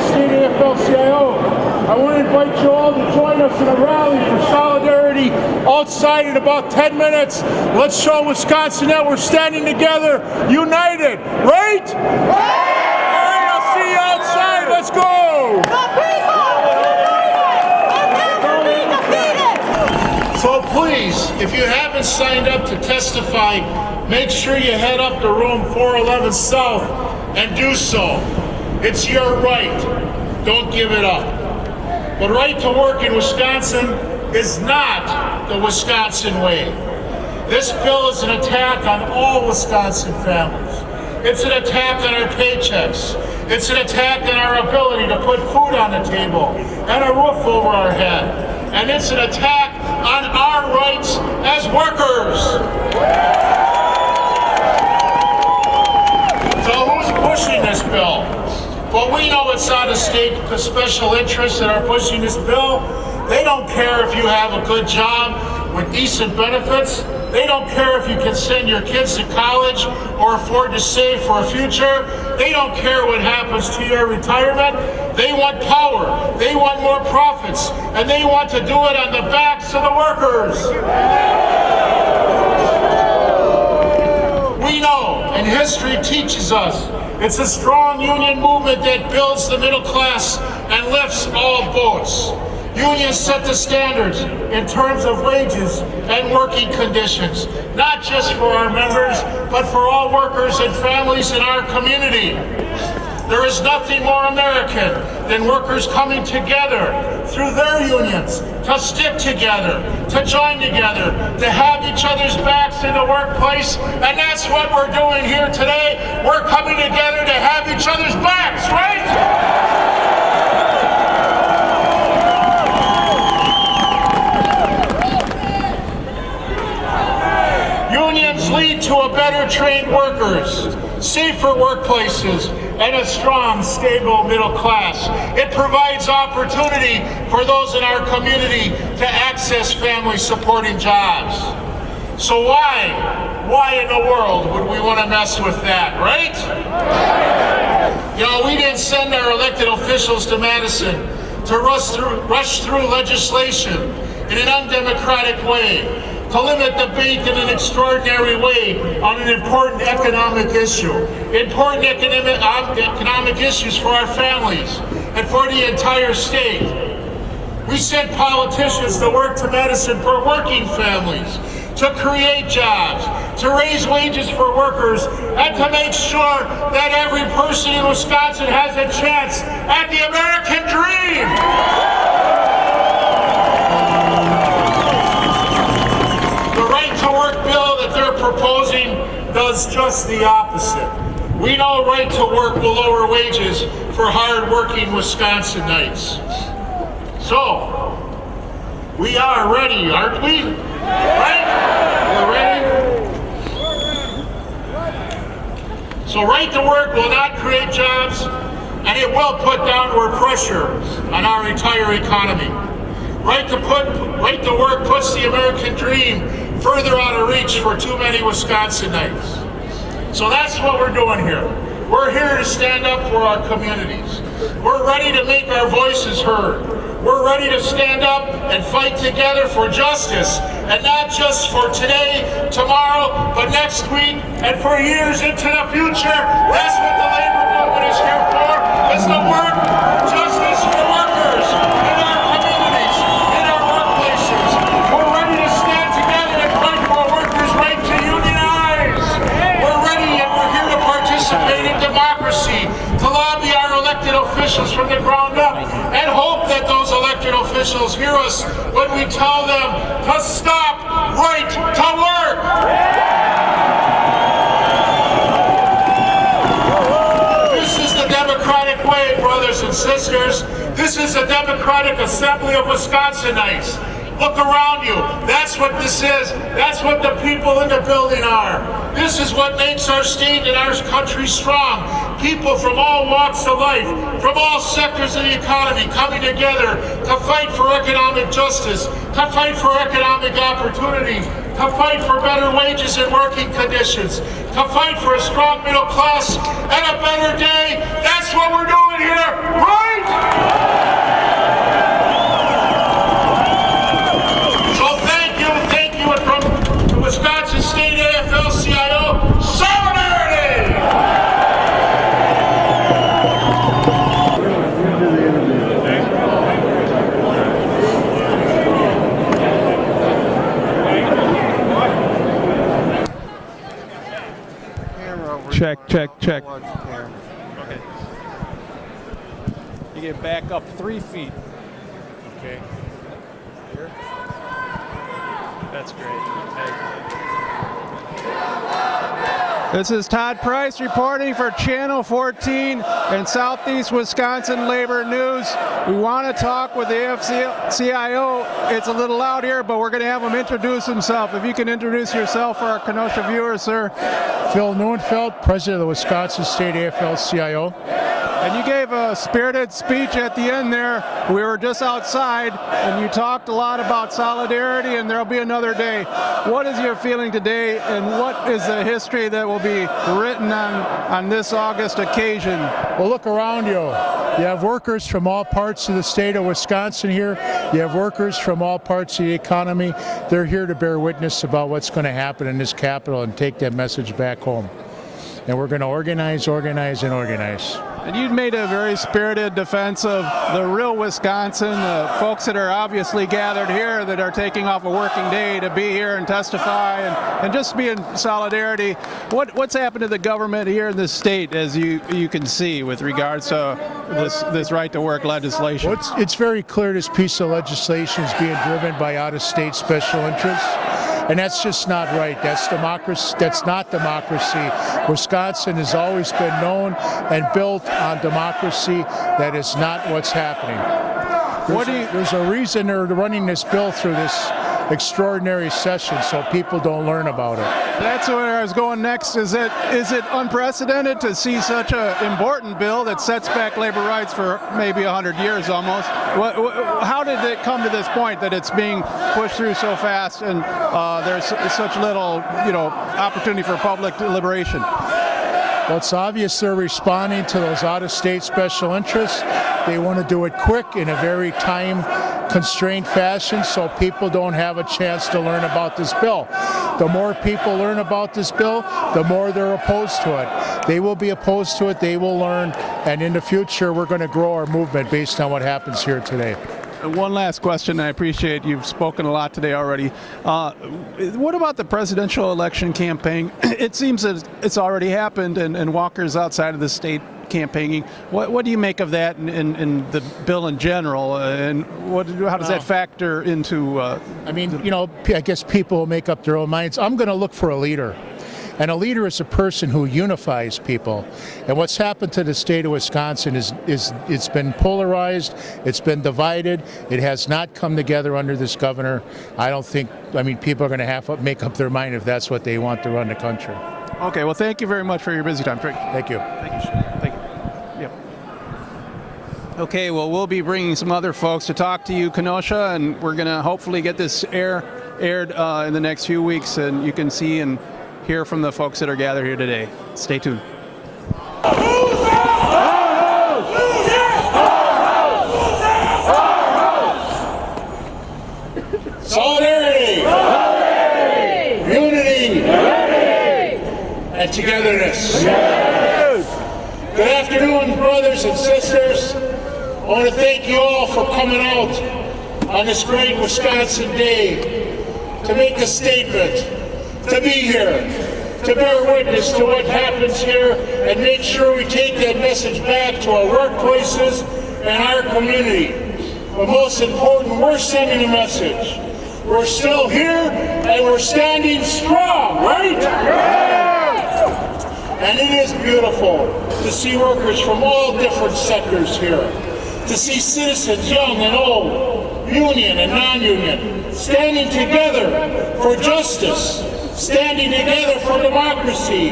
State AFL-CIO. I want to invite you all to join us in a rally for solidarity outside in about 10 minutes. Let's show Wisconsin that we're standing together, united, right? Right! I'll see you outside. Let's go! So please, if you haven't signed up to testify, make sure you head up to room 411 South and do so. It's your right. Don't give it up. But right to work in Wisconsin is not the Wisconsin way. This bill is an attack on all Wisconsin families. It's an attack on our paychecks. It's an attack on our ability to put food on the table and a roof over our head. And it's an attack on our rights as workers. So who's pushing this bill? Well, we know it's out of state special interests that are pushing this bill. They don't care if you have a good job with decent benefits. They don't care if you can send your kids to college or afford to save for a future. They don't care what happens to your retirement. They want power. They want more profits. And they want to do it on the backs of the workers. We know, and history teaches us, it's a strong union movement that builds the middle class and lifts all boats. Unions set the standards in terms of wages and working conditions, not just for our members, but for all workers and families in our community. There is nothing more American than workers coming together through their unions, to stick together, to join together, to have each other's backs in the workplace, and that's what we're doing here today. We're coming together to have each other's backs, right? Unions lead to a better trained workers, safer workplaces, and a strong, stable middle class. It provides opportunity for those in our community to access family-supporting jobs. So why in the world would we want to mess with that, right? You know, we didn't send our elected officials to Madison to rush through legislation in an undemocratic way, to limit debate in an extraordinary way on an important economic issue. Important economic issues for our families and for the entire state. We sent politicians to work to Madison for working families, to create jobs, to raise wages for workers, and to make sure that every person in Wisconsin has a chance at the American dream. Bill that they're proposing does just the opposite. We know right to work will lower wages for hard-working Wisconsinites. So, we are ready, aren't we? Right? We're ready? So right to work will not create jobs, and it will put downward pressure on our entire economy. Right to work puts the American dream further out of reach for too many Wisconsinites. So that's what we're doing here. We're here to stand up for our communities. We're ready to make our voices heard. We're ready to stand up and fight together for justice, and not just for today, tomorrow, but next week, and for years into the future. That's what the labor movement is here for, is to work justice for workers in our communities, in our workplaces. We're ready to stand together and fight for workers' right to unionize. We're ready and we're here to participate in democracy, to lobby our elected officials from the ground up, and hope that those elected officials hear us when we tell them to stop right to work. This is the democratic way, brothers and sisters. This is a democratic assembly of Wisconsinites. Look around you. That's what this is. That's what the people in the building are. This is what makes our state and our country strong. People from all walks of life, from all sectors of the economy coming together to fight for economic justice, to fight for economic opportunity, to fight for better wages and working conditions, to fight for a strong middle class and a better day. That's what we're doing here, right? Check. Here. Okay. You get back up 3 feet. Okay. Here. That's great. This is Todd Price reporting for Channel 14 and Southeast Wisconsin Labor News. We want to talk with the AFL-CIO. It's a little loud here, but we're going to have him introduce himself. If you can introduce yourself for our Kenosha viewers, sir. Phil Neuenfeldt, president of the Wisconsin State AFL-CIO. And you gave a spirited speech at the end there. We were just outside, and you talked a lot about solidarity, and there'll be another day. What is your feeling today, and what is the history that will be written on this August occasion? Well, look around you. You have workers from all parts of the state of Wisconsin here. You have workers from all parts of the economy. They're here to bear witness about what's going to happen in this capital and take that message back home. And we're going to organize. And you made a very spirited defense of the real Wisconsin, the folks that are obviously gathered here that are taking off a working day to be here and testify and just be in solidarity. What's happened to the government here in this state, as you can see, with regards to this right-to-work legislation? Well, it's very clear this piece of legislation is being driven by out-of-state special interests. And that's just not right. That's democracy. That's not democracy. Wisconsin has always been known and built on democracy. That is not what's happening. There's a reason they're running this bill through this extraordinary session, so people don't learn about it. That's where I was going next. Is it unprecedented to see such an important bill that sets back labor rights for maybe 100 years almost? How did it come to this point that it's being pushed through so fast and there's such little, opportunity for public deliberation? Well, it's obvious they're responding to those out-of-state special interests. They want to do it quick in a very time-constrained fashion so people don't have a chance to learn about this bill. The more people learn about this bill, the more they're opposed to it. They will be opposed to it, they will learn, and in the future we're going to grow our movement based on what happens here today. One last question. I appreciate you've spoken a lot today already. What about the presidential election campaign? It seems that it's already happened, and Walker's outside of the state campaigning. What do you make of that in the bill in general, and how does that factor into? I guess people will make up their own minds. I'm going to look for a leader. And a leader is a person who unifies people. And what's happened to the state of Wisconsin is it's been polarized, it's been divided, it has not come together under this governor. People are going to have to make up their mind if that's what they want to run the country. Okay, well, thank you very much for your busy time. Thank you. Thank you. Yep. Okay, well, we'll be bringing some other folks to talk to you, Kenosha, and we're going to hopefully get this aired in the next few weeks, and you can see and hear from the folks that are gathered here today. Stay tuned. Solidarity! Unity! And togetherness. Good afternoon, brothers and sisters. I want to thank you all for coming out on this great Wisconsin day to make a statement, to be here, to bear witness to what happens here and make sure we take that message back to our workplaces and our community. But most important, we're sending a message. We're still here and we're standing strong, right? And it is beautiful to see workers from all different sectors here, to see citizens young and old, union and non-union, standing together for justice, standing together for democracy,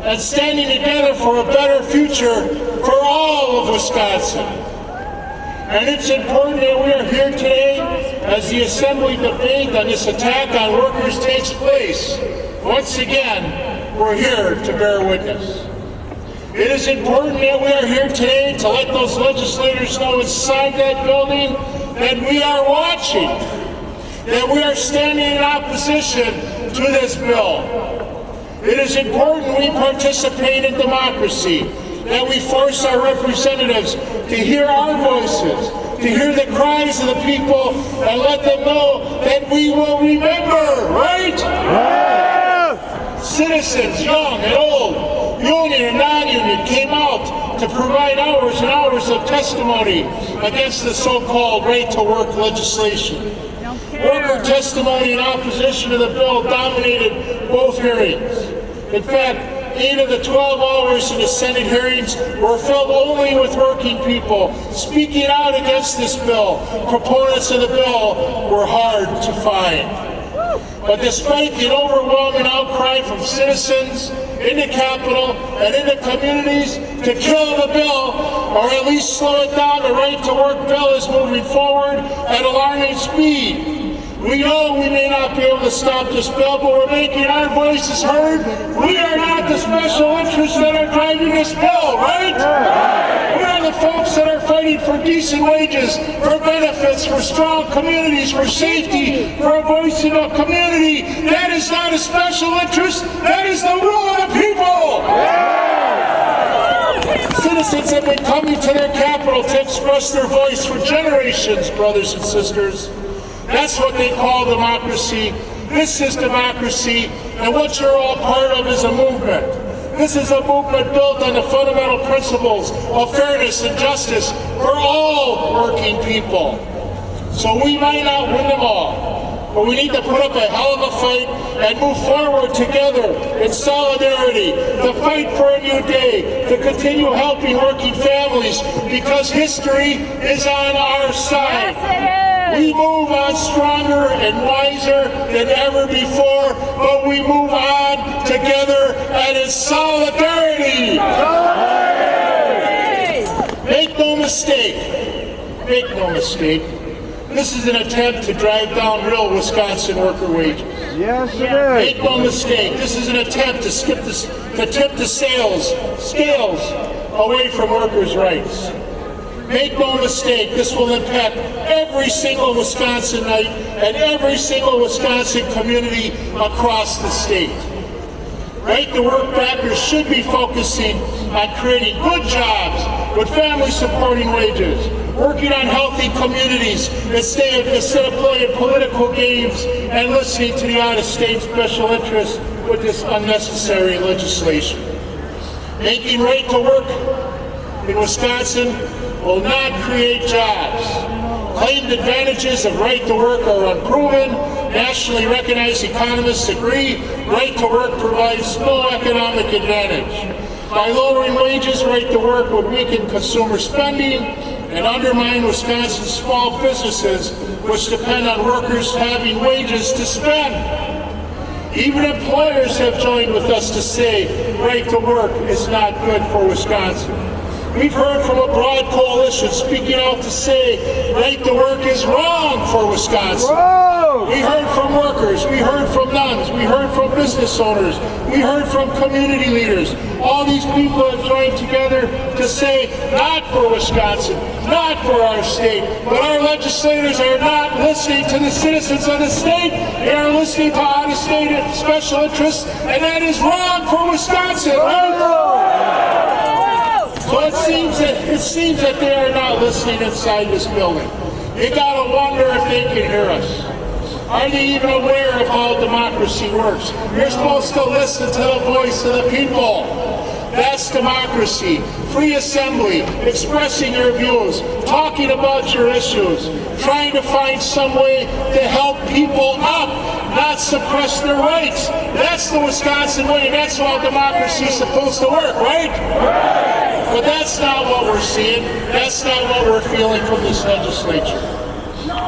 and standing together for a better future for all of Wisconsin. And it's important that we are here today as the Assembly debate on this attack on workers takes place. Once again, we're here to bear witness. It is important that we are here today to let those legislators know inside that building that we are watching, that we are standing in opposition to this bill. It is important we participate in democracy, that we force our representatives to hear our voices, to hear the cries of the people, and let them know that we will remember, right? Citizens, young and old, union and non-union, came out to provide hours and hours of testimony against the so-called right-to-work legislation. Worker testimony in opposition to the bill dominated both hearings. In fact, 8 of the 12 hours in the Senate hearings were filled only with working people speaking out against this bill. Proponents of the bill were hard to find. But despite the overwhelming outcry from citizens in the Capitol and in the communities to kill the bill, or at least slow it down, the right-to-work bill is moving forward at alarming speed. We know we may not be able to stop this bill, but we're making our voices heard. We are not the special interests that are driving this bill, right? We are the folks that are fighting for decent wages, for benefits, for strong communities, for safety, for a voice in the community. That is not a special interest. That is the will of the people. Citizens have been coming to their capital to express their voice for generations, brothers and sisters. That's what they call democracy. This is democracy, and what you're all part of is a movement. This is a movement built on the fundamental principles of fairness and justice for all working people. So we might not win them all, but we need to put up a hell of a fight and move forward together in solidarity to fight for a new day, to continue helping working families, because history is on our side. Yes, it is. We move on stronger and wiser than ever before, but we move on together and in solidarity. Make no mistake, this is an attempt to drive down real Wisconsin worker wages. Yes, it is. Make no mistake, this is an attempt to tip the scales away from workers' rights. Make no mistake, this will impact every single Wisconsinite and every single Wisconsin community across the state. Right-to-work backers should be focusing on creating good jobs with family-supporting wages, working on healthy communities instead of playing political games and listening to the out-of-state special interests with this unnecessary legislation. Making right-to-work in Wisconsin will not create jobs. Claimed advantages of right to work are unproven. Nationally recognized economists agree right to work provides no economic advantage. By lowering wages, right to work would weaken consumer spending and undermine Wisconsin's small businesses, which depend on workers having wages to spend. Even employers have joined with us to say right to work is not good for Wisconsin. We've heard from a broad coalition speaking out to say right to work is wrong for Wisconsin. Whoa! We heard from workers, we heard from nuns, we heard from business owners, we heard from community leaders. All these people have joined together to say not for Wisconsin, not for our state, but our legislators are not listening to the citizens of the state. They are listening to out-of-state special interests, and that is wrong for Wisconsin, right? So it seems that they are not listening inside this building. You gotta wonder if they can hear us. Are they even aware of how democracy works? You're supposed to listen to the voice of the people. That's democracy. Free assembly, expressing your views, talking about your issues, trying to find some way to help people up, not suppress their rights. That's the Wisconsin way, and that's how democracy is supposed to work, right? But that's not what we're seeing. That's not what we're feeling from this legislature.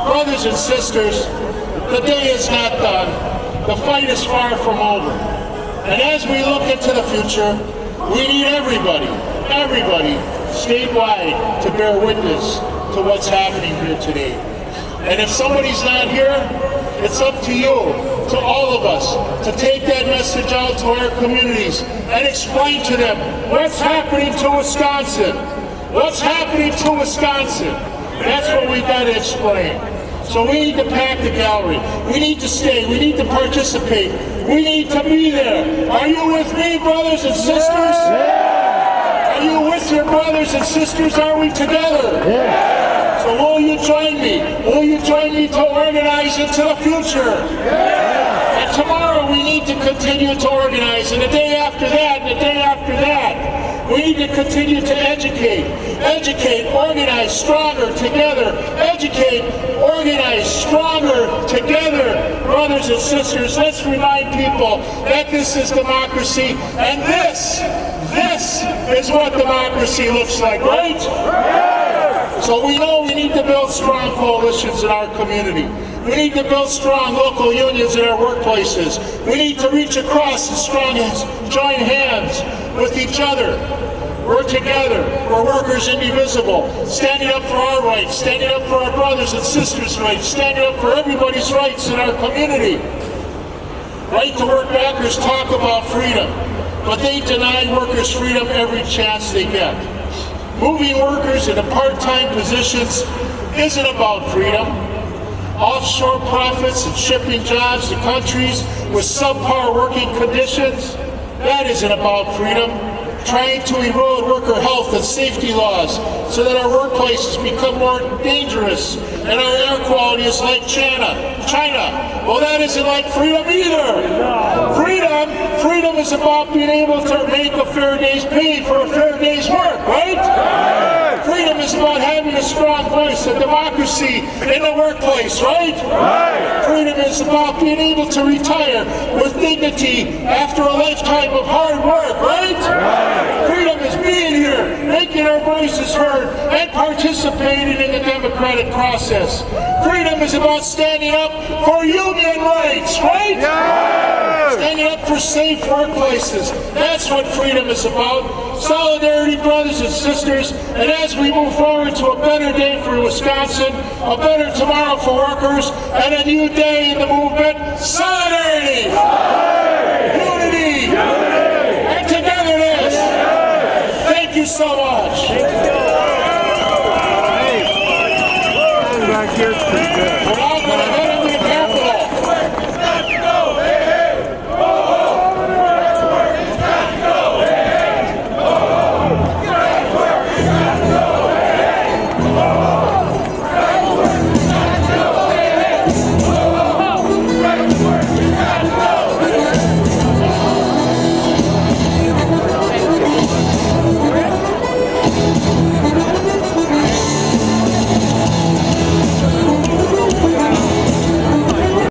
Brothers and sisters, the day is not done. The fight is far from over. And as we look into the future, we need everybody statewide to bear witness to what's happening here today. And if somebody's not here, it's up to you, to all of us, to take that message out to our communities and explain to them what's happening to Wisconsin. What's happening to Wisconsin? That's what we got to explain. So we need to pack the gallery. We need to stay. We need to participate. We need to be there. Are you with me, brothers and sisters? Are you with your brothers and sisters? Are we together? So will you join me? Will you join me to organize into the future. And tomorrow we need to continue to organize, and the day after that, and the day after that, we need to continue to educate, organize stronger together, educate, organize stronger together. Brothers and sisters, let's remind people that this is democracy, and this is what democracy looks like, right? So we know we need to build strong coalitions in our community. We need to build strong local unions in our workplaces. We need to reach across and join hands with each other. We're together. We're workers indivisible. Standing up for our rights, standing up for our brothers and sisters' rights, standing up for everybody's rights in our community. Right to work backers talk about freedom, but they deny workers freedom every chance they get. Moving workers into part-time positions isn't about freedom. Offshore profits and shipping jobs to countries with subpar working conditions, that isn't about freedom. Trying to erode worker health and safety laws so that our workplaces become more dangerous and our air quality is like China. Well, that isn't like freedom either. Freedom is about being able to make a fair day's pay for a fair day's work, right? Freedom is about having a strong voice, a democracy in the workplace, right? Freedom is about being able to retire with dignity after a lifetime of hard work, right? Freedom is being here, making our voices heard, and participating in the democratic process. Freedom is about standing up for union rights, right? Standing up for safe workplaces. That's what freedom is about. Solidarity, brothers and sisters. And as we move forward to a better day for Wisconsin, a better tomorrow for workers, and a new day in the movement, solidarity, unity, and togetherness. Thank you so much. Back here's pretty good. We're all going to